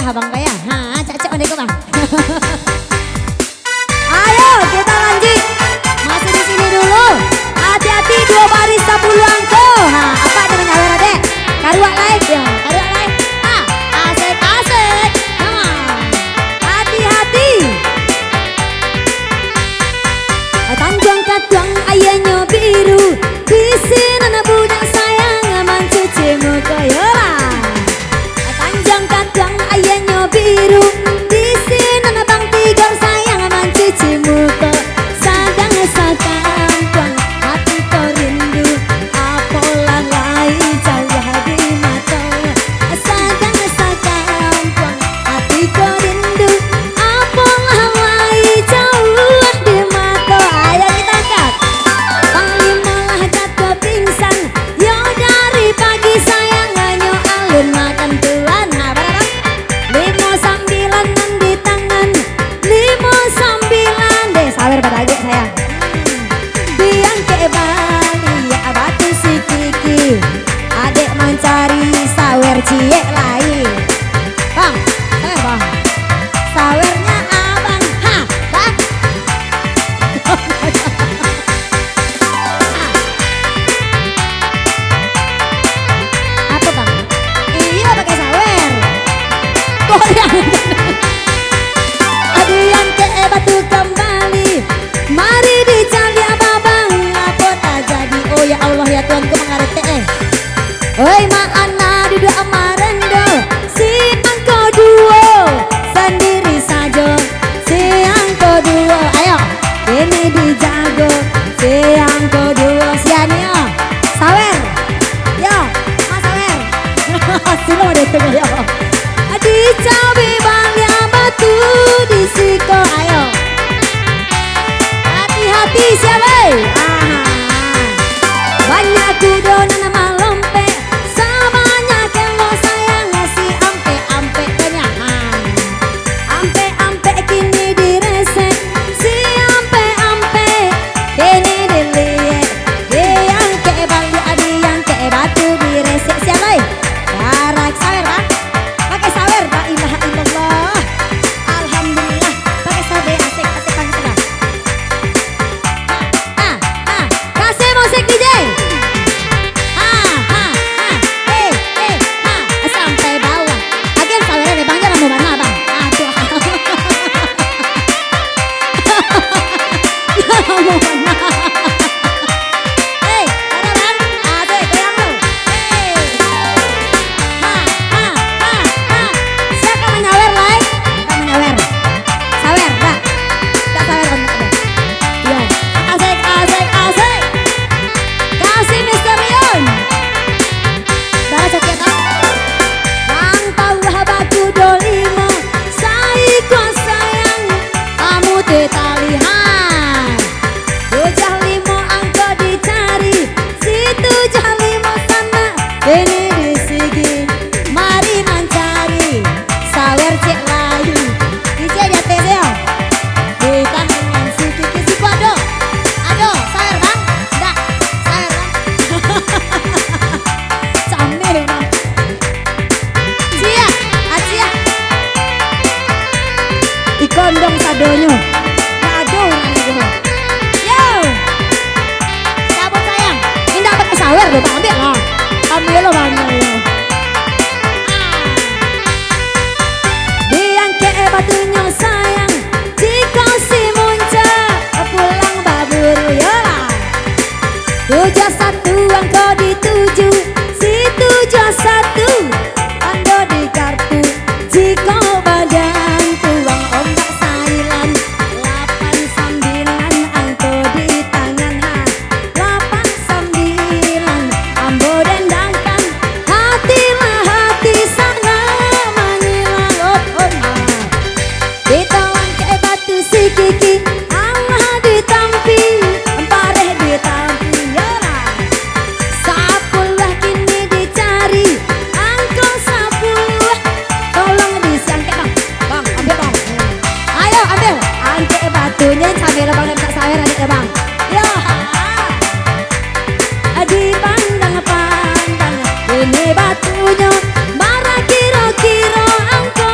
abang kaya. Ha, cak-cak mendeko bang. Ayo kita lanjut. Masih di sini dulu. Hati-hati 2 baris 10 angko. Ha, apa ada menyawer adek? Karuak lain ya, karuak lain. Ha, asik-asik. Ha, hati-hati. Tanjung Katwang ayahnya biru. Di sini anak budak sayang mancu cemo koyola. Tanjung Katwang ayahnya biru. Di sini anak bang Tigor sayang mancu cemo ko. Sadang sakampang hati ko rindu. Apalah lai jauh di mata. Sadang sakampang hati ko rindu. Apalah lai jauh di mata. Ayo kita angkat. Panglima lah jatuh pingsan. Yo dari pagi sayangannya alun makan tuan. Nah barang 5-9 di tangan. 5-9 deh sawer pada agak sayang. Biang ke Bali ya batu si Kiki. Adek mencari sawer ciek lain. Bang, sawer bang. Sawernya abang. Ha, bang. Apa bang? Iya pakai sawer. Goyang. Aduh yang ke batu kembali. Mari dicari abang. Apa tak jadi? Oh ya Allah ya Tuhan ku mengerti Oi maana duduk amarendo. Si angko duo sendiri saja. Si angko duo ayo ini dijago. Si angko duo siania sawer. Yo mas sawer. Sino deh tuh yo. Di cabe balya batu di siko ayo. Hati-hati siapa? Banyak kudon nama lompe. Samanya kelo sayang ngasih ampe-ampe kenyahan. Ampe-ampe kini diresek. Si ampe-ampe kini dilihat. Yang ke balya adi yang ke batu diresek siapa? Barak sawer bang. Pakai sawer la ilaha illallah. Alhamdulillah pakai sawer asik-asik bang sudah. Kasih musik DJ. Sampai bawah. Agen sawer deh bang jangan mau mana bang. Aduh. Jangan mau mana. Ada bang. Asik goyang lu. Siapa menyawer lai? Kita menyawer. Sawer, dah. Kita sawer kan? Iya. Asik, asik, asik. Kasih misterion. Baca kita. Bang tahu habaku dolimo. Saiko sayang. Kamu tetalihan. 75 angko dicari. Si 75 sana. Ini di sigi. Mari mencari sawer cek layu. DJ di atas dia. Di tangan si Kiki si Kuado. Aduh, sawer bang. Enggak, sawer bang. Camil bang. Cia, acia. Ikondong sadonyo. Aduh, nanti gue. Yo. Cabut sayang. Ini dapat ke sawer loh bang. Ambil lah. Ambil loh bang. Biang ke batunya sayang. Jika si munca pulang baburu yola. 71 angko dituju. Si 71 ando di kartu. Jika badan tuang ombak sailan. 89 angko di tangan ha. 89 ambo dendangkan. Hatilah hati sana mengilang ditawan ke batu si Kiki. Allah ditampi. Empareh ditampi yola. 10 kini dicari. Angko 10. Tolong disiangke bang. Bang ambil bang. Ayo ambil. Angke batunya sambil bang dan tak sawer adik ya bang. Yo. Adi pandang-pandang. Ini batunya. Bara kira-kira angko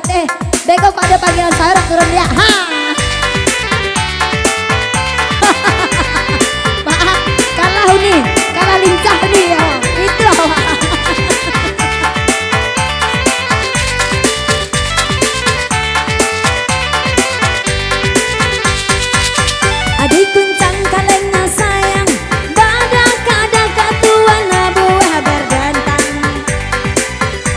teh. Beko pada panggilan saya orang turun ya. Ha. Maaf, kalah nih, kalah lincah nih ya. Itu. Adik kuncang kalengnya sayang, badak kadang katuan buah berdentang.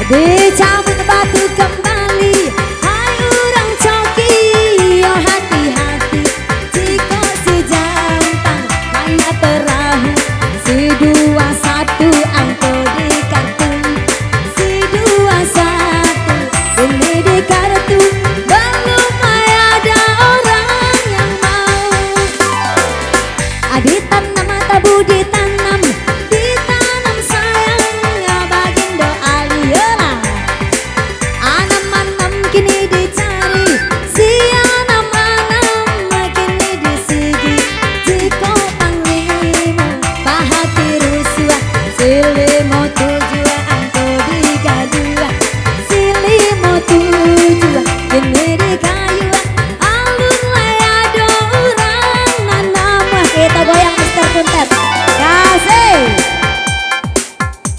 Dicabut batu kembali, hai orang coki, yo hati-hati. Jika si jantang, hanya perahu, si 21 angko di kartu, si 21 ini di kartu, belum ada orang yang mau. Adik tanam tabu ditanam, ditanam sayang, bagindo aliola. Anam-anam kini dicari, si anam-anam kini disigi. Jiko panglima, bahati rusua, si 57 angko digadua, si 57 kini dikayua. Alun layado orang nanam, kita goyang.